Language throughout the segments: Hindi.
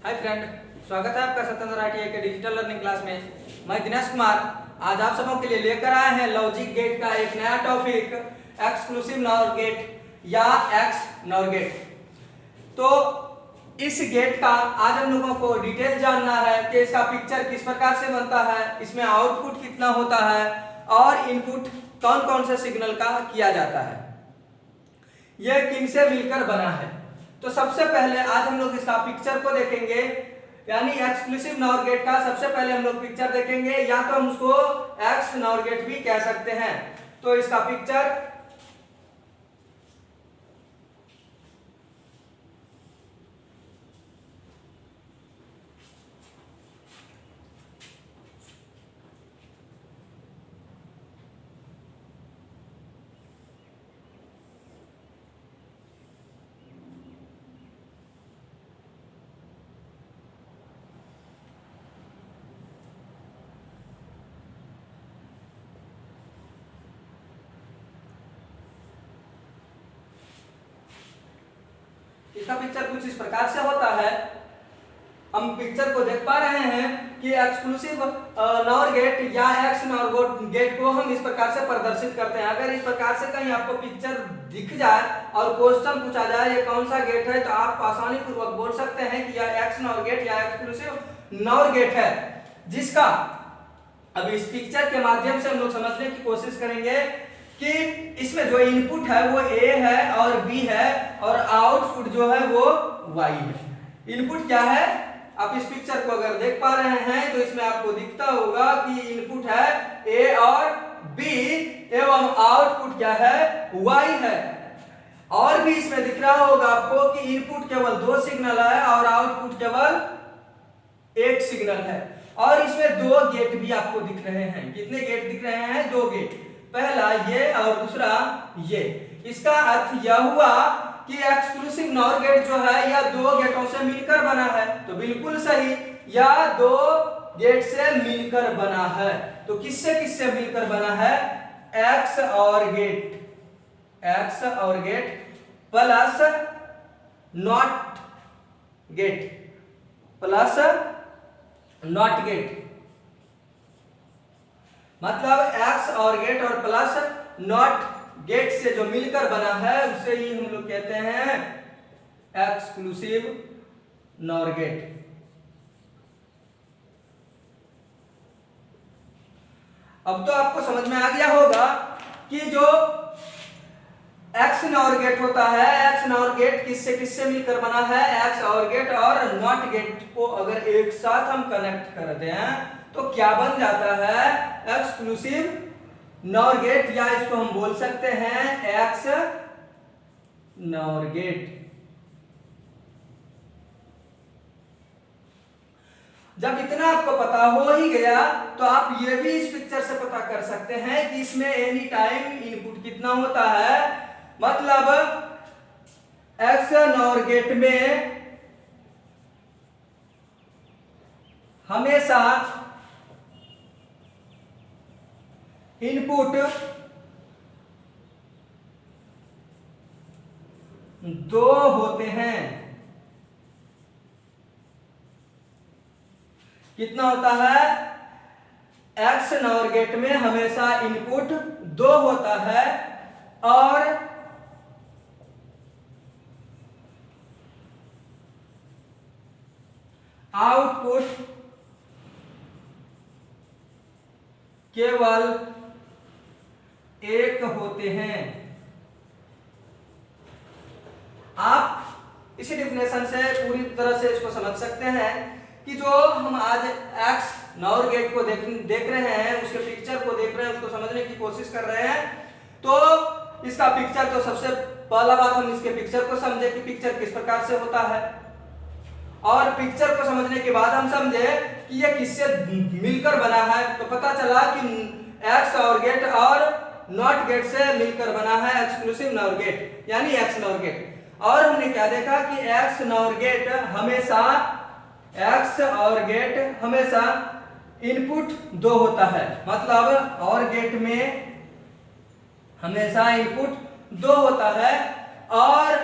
हाय फ्रेंड, स्वागत है आपका स्वतंत्र आईटीआई के डिजिटल लर्निंग क्लास में। मैं दिनेश कुमार आज आप सबों के लिए लेकर आए हैं लॉजिक गेट का एक नया टॉपिक, एक्सक्लूसिव नॉर गेट या एक्स नॉर गेट। तो इस गेट का आज हम लोगों को डिटेल जानना है कि इसका पिक्चर किस प्रकार से बनता है, इसमें आउटपुट कितना होता है और इनपुट कौन कौन से सिग्नल का किया जाता है, यह किन से मिलकर बना है। तो सबसे पहले आज हम लोग इसका पिक्चर को देखेंगे, यानी एक्सक्लूसिव नॉर गेट का सबसे पहले हम लोग पिक्चर देखेंगे, या तो हम उसको एक्स नॉर गेट भी कह सकते हैं। तो इसका पिक्चर इसका पिक्चर कुछ इस प्रकार से होता है। हम पिक्चर को देख पा रहे हैं कि एक्सक्लूसिव नॉर गेट या एक्स नॉर गेट को हम इस प्रकार से प्रदर्शित करते हैं। अगर इस प्रकार से कहीं आपको पिक्चर दिख जाए और क्वेश्चन पूछा जाए ये कौन सा गेट है, तो आप आसानी पूर्वक बोल सकते हैं कि यह एक्स नॉर गेट या एक्सक्लूसिव नॉर गेट है, जिसका अब इस पिक्चर के माध्यम से हम लोग समझने की कोशिश करेंगे कि इसमें जो इनपुट है वो ए है और बी है और आउटपुट जो है वो वाई है। इनपुट क्या है, आप इस पिक्चर को अगर देख पा रहे हैं तो इसमें आपको दिखता होगा कि इनपुट है ए और बी एवं आउटपुट क्या है, वाई है। और भी इसमें दिख रहा होगा आपको कि इनपुट केवल 2 सिग्नल है और आउटपुट केवल 1 सिग्नल है। और इसमें 2 गेट भी आपको दिख रहे हैं। कितने गेट दिख रहे हैं? 2 गेट, पहला ये और दूसरा ये। इसका अर्थ यह हुआ कि एक्सक्लूसिव नॉर गेट जो है यह 2 गेटों से मिलकर बना है। तो बिल्कुल सही, यह 2 गेट से मिलकर बना है। तो किससे किससे मिलकर बना है? एक्स और गेट प्लस नॉट गेट, मतलब एक्स और गेट और प्लस नॉट गेट से जो मिलकर बना है उसे ही हम लोग कहते हैं एक्सक्लूसिव नॉर गेट। अब तो आपको समझ में आ गया होगा कि जो एक्स नॉर गेट होता है, एक्स नॉर गेट किससे किससे मिलकर बना है? एक्स और गेट और नॉट गेट को अगर एक साथ हम कनेक्ट कर दें तो क्या बन जाता है? एक्सक्लूसिव नॉर गेट, या इसको हम बोल सकते हैं एक्स नॉर गेट। जब इतना आपको पता हो ही गया तो आप ये भी इस पिक्चर से पता कर सकते हैं कि इसमें एनी टाइम इनपुट कितना होता है। मतलब एक्स नॉर गेट में हमेशा इनपुट 2 होते हैं। कितना होता है? एक्स नॉर गेट में हमेशा इनपुट 2 होता है और आउटपुट केवल 1 होते हैं। आप इसी डिफिनेशन से पूरी तरह से इसको समझ सकते हैं कि जो हम आज एक्स नॉर गेट को देख रहे हैं, उसके पिक्चर को देख रहे हैं, उसको समझने की कोशिश कर रहे हैं। तो इसका पिक्चर, तो सबसे पहला बात हम इसके पिक्चर को समझे कि पिक्चर किस प्रकार से होता है, और पिक्चर को समझने के बाद हम समझे कि यह किससे मिलकर बना है। तो पता चला कि एक्स और गेट और नॉट गेट से मिलकर बना है एक्सक्लूसिव नॉर गेट, यानी एक्स नॉर गेट। और हमने क्या देखा कि एक्स और गेट हमेशा इनपुट 2 होता है। मतलब और गेट में हमेशा इनपुट 2 होता है और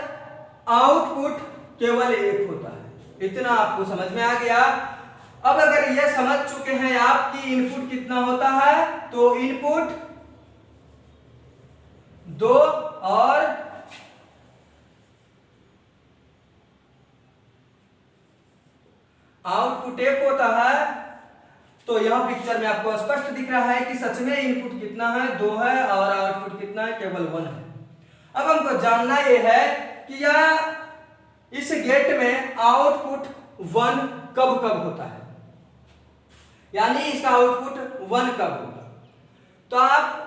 आउटपुट केवल 1 होता है। इतना आपको समझ में आ गया। अब अगर ये समझ चुके हैं आप कि इनपुट कितना होता है, तो इनपुट 2 और आउटपुट 1 होता है, तो यह पिक्चर में आपको स्पष्ट दिख रहा है कि सच में इनपुट कितना है, 2 है, और आउटपुट कितना है, केवल 1 है। अब हमको जानना यह है कि यह इस गेट में आउटपुट 1 कब कब होता है, यानी इसका आउटपुट 1 कब होगा। तो आप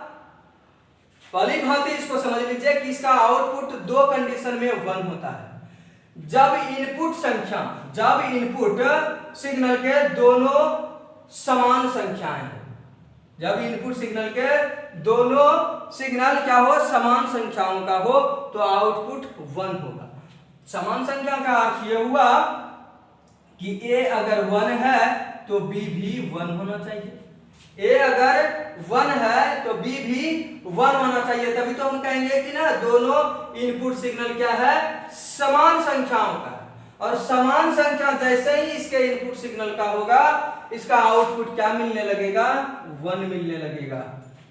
भली भांति इसको समझ लीजिए कि इसका आउटपुट 2 कंडीशन में 1 होता है। जब इनपुट सिग्नल के दोनों समान संख्याएं हैं, जब इनपुट सिग्नल के दोनों सिग्नल क्या हो, समान संख्याओं का हो, तो आउटपुट 1 होगा। समान संख्या का अर्थ यह हुआ कि a अगर 1 है तो b भी 1 होना चाहिए, a अगर 1 है तो b भी 1 होना चाहिए। तभी तो हम कहेंगे कि ना दोनों इनपुट सिग्नल क्या है, समान संख्याओं का, और समान संख्या जैसे ही इसके इनपुट सिग्नल का होगा, इसका आउटपुट क्या मिलने लगेगा, 1 मिलने लगेगा।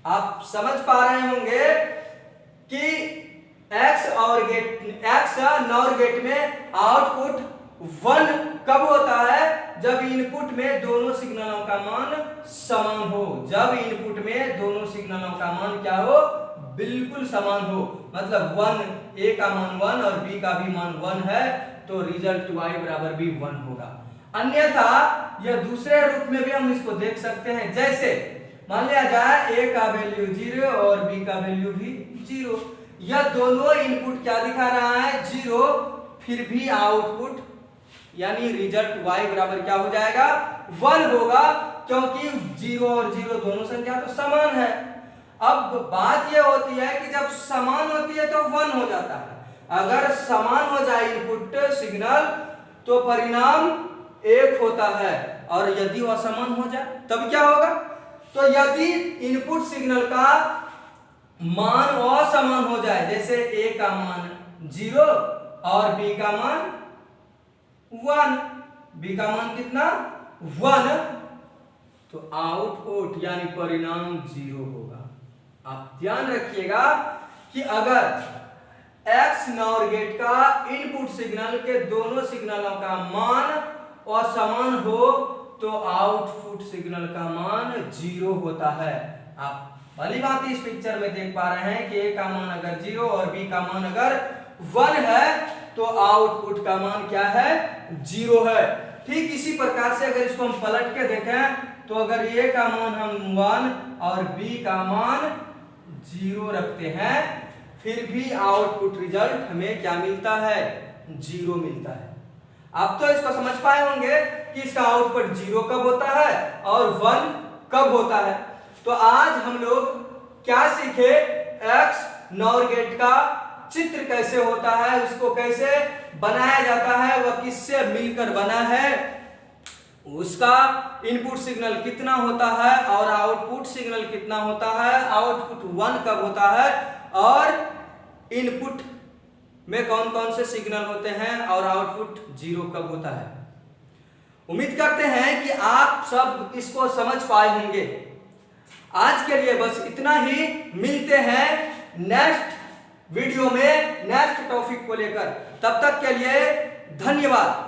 आप समझ पा रहे होंगे कि एक्स नॉर गेट में आउटपुट 1 कब होता है, जब इनपुट में दोनों सिग्नलों का मान समान हो। जब इनपुट में दोनों सिग्नलों का मान क्या हो, बिल्कुल समान हो, मतलब 1, a का मान 1 और b का भी मान 1 है, तो रिजल्ट y बराबर भी 1 होगा। अन्यथा यह दूसरे रूप में भी हम इसको देख सकते हैं, जैसे मान लिया जाए a का वैल्यू 0 और b का वैल्यू भी 0, यह दोनों इनपुट क्या दिखा रहा है, 0, फिर भी आउटपुट यानी रिजल्ट y बराबर क्या हो जाएगा, 1 होगा, क्योंकि 0 और 0 दोनों संख्या तो समान है। अब बात यह होती है कि जब समान होती है तो 1 हो जाता है, अगर समान हो जाए इनपुट सिग्नल तो परिणाम 1 होता है, और यदि असमान हो जाए तब क्या होगा, तो यदि इनपुट सिग्नल का मान असमान हो जाए, जैसे a का मान 0 और b का मान 1, b का मान कितना, 1, तो आउटपुट यानी परिणाम 0 होगा। आप ध्यान रखिएगा कि अगर एक्स नॉर गेट का इनपुट सिग्नल के दोनों सिग्नलों का मान असमान हो, तो आउटपुट सिग्नल का मान 0 होता है। आप भली बात इस पिक्चर में देख पा रहे हैं कि a का मान अगर 0 और b का मान अगर 1 है, तो आउटपुट का मान क्या है, 0 है। ठीक इसी प्रकार से अगर इसको हम पलट के देखें, तो अगर a का मान हम 1 और b का मान 0 रखते हैं, फिर भी आउटपुट रिजल्ट हमें क्या मिलता है, 0 मिलता है। आप तो इसको समझ पाए होंगे कि इसका आउटपुट 0 कब होता है और 1 कब होता है। तो आज हम लोग क्या सीखे, एक्स नॉर गेट का चित्र कैसे होता है, उसको कैसे बनाया जाता है, वह किससे मिलकर बना है, उसका इनपुट सिग्नल कितना होता है और आउटपुट सिग्नल कितना होता है, आउटपुट 1 कब होता है, और इनपुट में कौन कौन से सिग्नल होते हैं और आउटपुट 0 कब होता है। उम्मीद करते हैं कि आप सब इसको समझ पाए होंगे। आज के लिए बस इतना ही, मिलते हैं नेक्स्ट वीडियो में नेक्स्ट टॉपिक को लेकर। तब तक के लिए धन्यवाद।